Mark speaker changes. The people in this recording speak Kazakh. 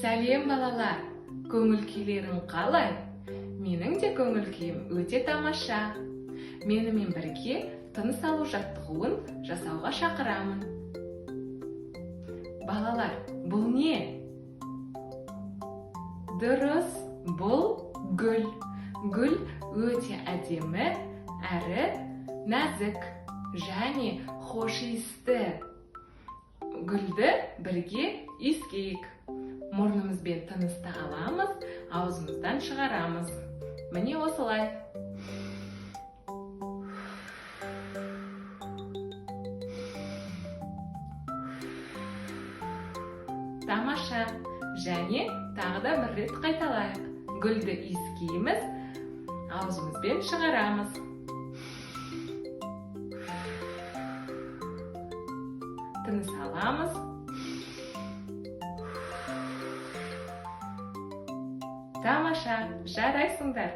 Speaker 1: Сәлем балалар, көңіл күйлерің қалай? Менің де көңіл күйім өте тамаша. Менімен бірге тыныс алу жаттығуын жасауға шақырамын. Балалар, бұл не? Дұрыс, бұл гүл. Гүл өте әдемі, әрі нәзік және хош иісті. Гүлді бірге иіскейік. Мұрнымызбен тынысты аламыз, аузымыздан шығарамыз. Міне осылай. Тамаша. Және тағы да бір рет қайталайық. Гүлді иіскейміз, аузымызбен шығарамыз. Тыныс аламыз. Тамаша, жарайсыңдар.